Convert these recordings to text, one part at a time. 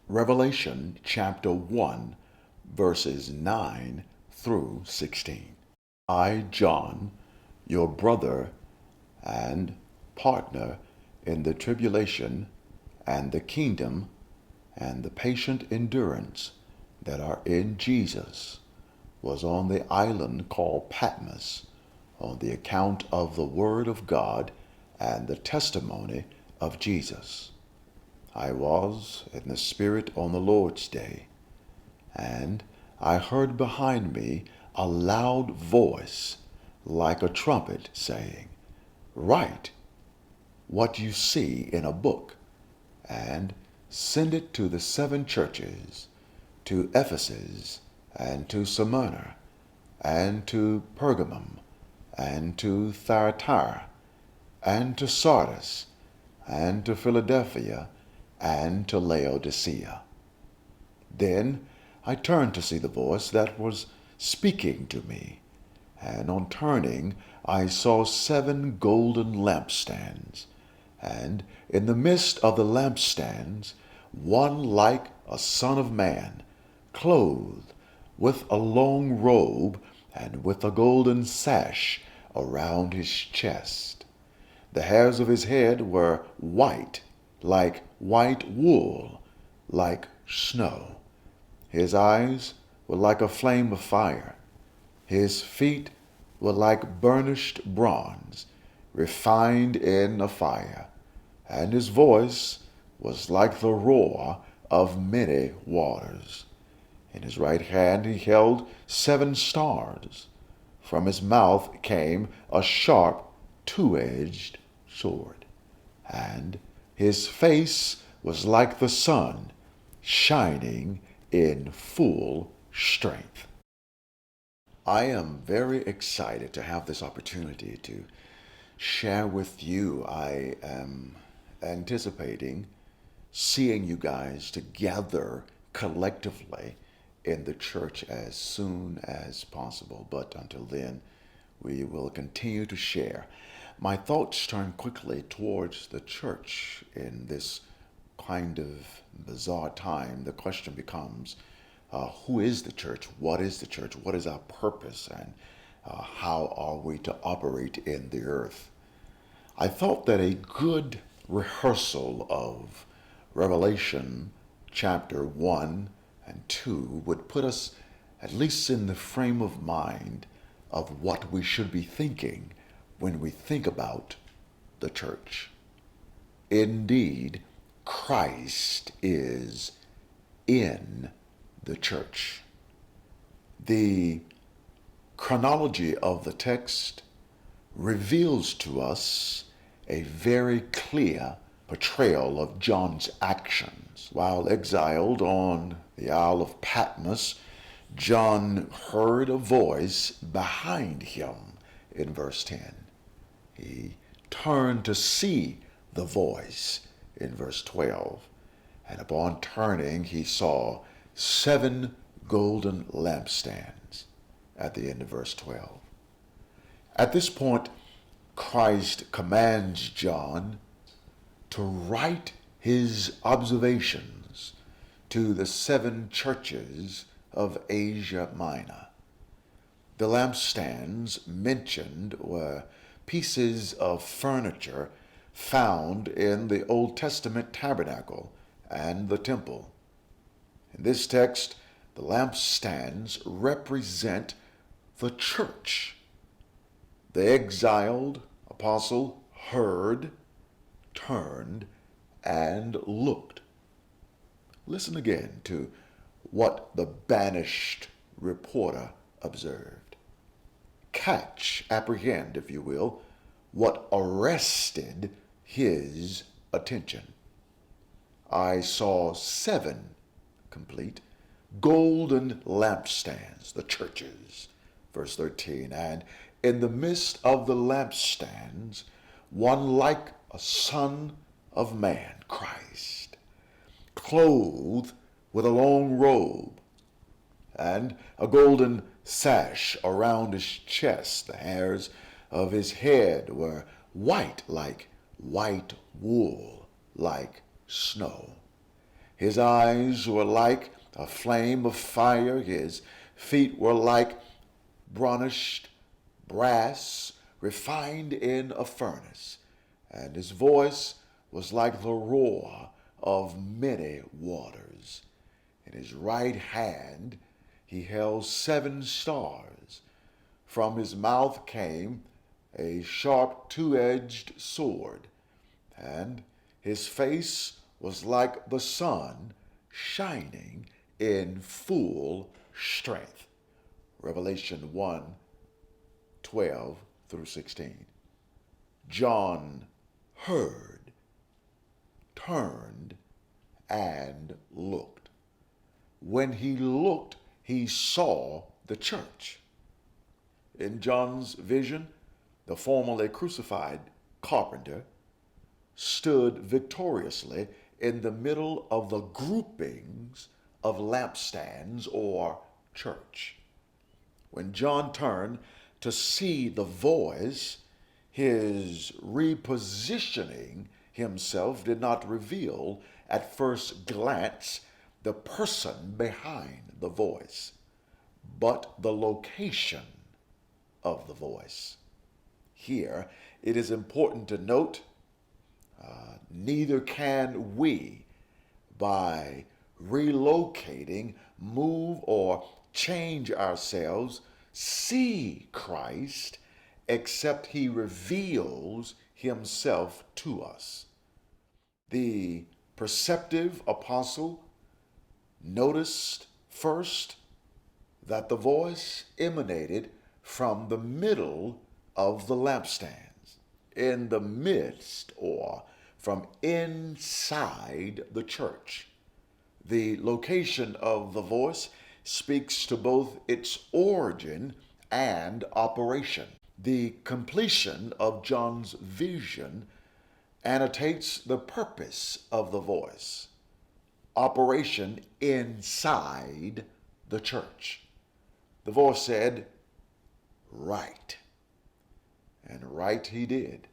Revelation chapter 1, verses 9 through 16. I, John, your brother and partner in the tribulation and the kingdom and the patient endurance that are in Jesus, was on the island called Patmos on the account of the word of God and the testimony of Jesus. I was in the Spirit on the Lord's day, and I heard behind me a loud voice like a trumpet saying, "Write what you see in a book, and send it to the seven churches, to Ephesus, and to Smyrna, and to Pergamum, and to Thyatira, and to Sardis, and to Philadelphia, and to Laodicea." Then I turned to see the voice that was speaking to me, and on turning I saw seven golden lampstands, and in the midst of the lampstands one like a son of man, clothed with a long robe and with a golden sash around his chest. The hairs of his head were white, like white wool, like snow. His eyes were like a flame of fire. His feet were like burnished bronze, refined in a fire. And his voice was like the roar of many waters. In his right hand he held seven stars. From his mouth came a sharp, two-edged sword, and his face was like the sun, shining in full strength. I am very excited to have this opportunity to share with you. I am anticipating seeing you guys together collectively in the church as soon as possible. But until then, we will continue to share. My thoughts turn quickly towards the church in this kind of bizarre time. The question becomes, who is the church? What is the church? What is our purpose? And how are we to operate in the earth? I thought that a good rehearsal of Revelation chapter 1 and 2 would put us at least in the frame of mind of what we should be thinking when we think about the church. Indeed, Christ is in the church. The chronology of the text reveals to us a very clear portrayal of John's actions. While exiled on the Isle of Patmos, John heard a voice behind him in verse 10. He turned to see the voice in verse 12. And upon turning, he saw seven golden lampstands at the end of verse 12. At this point, Christ commands John to write his observations to the seven churches of Asia Minor. The lampstands mentioned were pieces of furniture found in the Old Testament tabernacle and the temple. In this text, the lampstands represent the church. The exiled apostle heard, turned, and looked. Listen again to what the banished reporter observed. Catch, apprehend, if you will, what arrested his attention. I saw seven complete golden lampstands, the churches, verse 13, and in the midst of the lampstands, one like a son of man, Christ, clothed with a long robe and a golden sash around his chest. The hairs of his head were white like white wool, like snow. His eyes were like a flame of fire. His feet were like burnished brass refined in a furnace. And his voice was like the roar of many waters. In his right hand he held 7 stars. From his mouth came a sharp 2-edged sword, and his face was like the sun shining in full strength. Revelation 1:12 through 16. John heard, turned, and looked. When he looked, he saw the church. In John's vision, the formerly crucified carpenter stood victoriously in the middle of the groupings of lampstands or church. When John turned to see the voice, his repositioning himself did not reveal at first glance the person behind the voice, but the location of the voice. Here, it is important to note, neither can we, by relocating, move, or change ourselves, see Christ except he reveals himself to us. The perceptive apostle noticed first that the voice emanated from the middle of the lampstands, in the midst, or from inside the church. The location of the voice speaks to both its origin and operation. The completion of John's vision annotates the purpose of the voice: operation inside the church. The voice said, "Write," and write he did.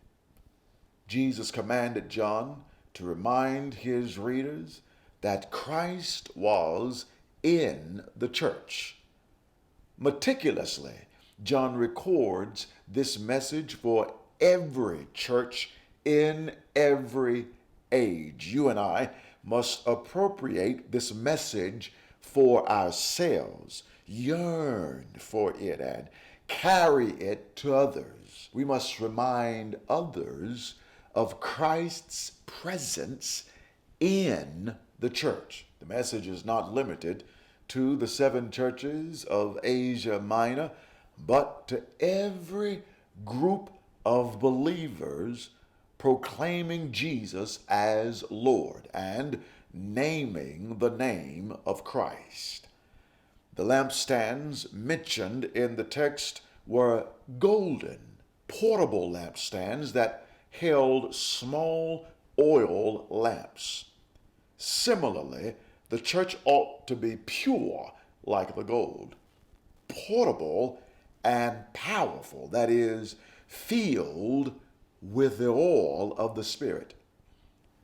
Jesus commanded John to remind his readers that Christ was in the church. Meticulously, John records this message for every church in every age. You and I must appropriate this message for ourselves, yearn for it, and carry it to others. We must remind others of Christ's presence in the church. The message is not limited to the 7 churches of Asia Minor, but to every group of believers proclaiming Jesus as Lord and naming the name of Christ. The lampstands mentioned in the text were golden, portable lampstands that held small oil lamps. Similarly, the church ought to be pure like the gold, portable and powerful, that is, filled with the oil of the Spirit.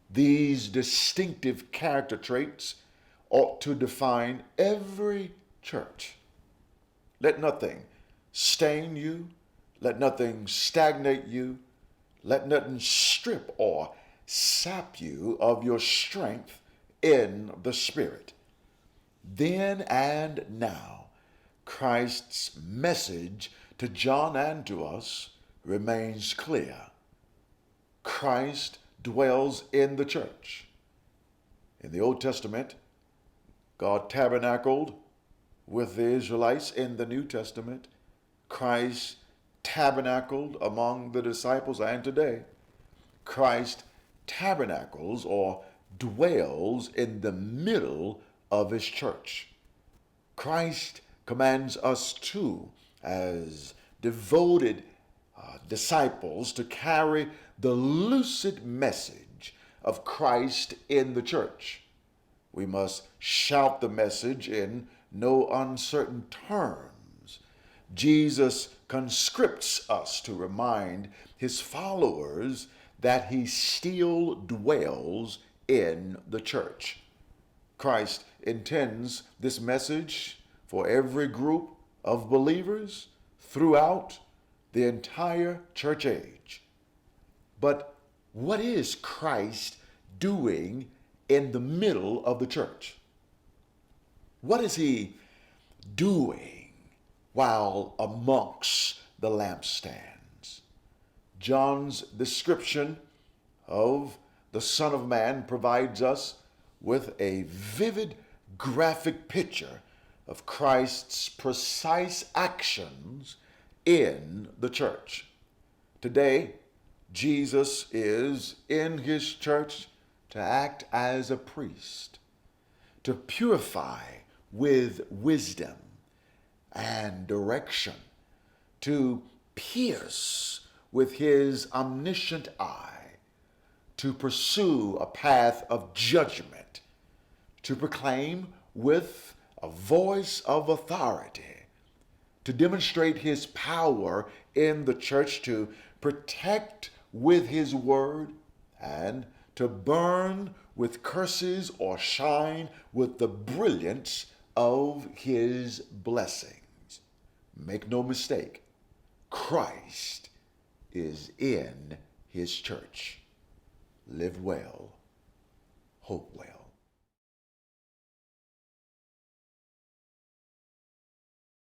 These distinctive character traits ought to define every church. Let nothing stain you, let nothing stagnate you, let nothing strip or sap you of your strength in the Spirit. Then and now, Christ's message to John and to us remains clear. Christ dwells in the church. In the Old Testament, God tabernacled with the Israelites. In the New Testament, Christ tabernacled among the disciples, and today, Christ tabernacles or dwells in the middle of his church. Christ commands us too, as devoted disciples, to carry the lucid message of Christ in the church. We must shout the message in no uncertain terms. Jesus conscripts us to remind his followers that he still dwells in the church. Christ intends this message for every group of believers throughout the entire church age. But what is Christ doing in the middle of the church? What is he doing while amongst the lampstands? John's description of the Son of Man provides us with a vivid graphic picture of Christ's precise actions in the church. Today, Jesus is in his church to act as a priest, to purify with wisdom and direction, to pierce with his omniscient eye, to pursue a path of judgment, to proclaim with a voice of authority, to demonstrate his power in the church, to protect with his word, and to burn with curses or shine with the brilliance of his blessings. Make no mistake, Christ is in his church. Live well, hope well.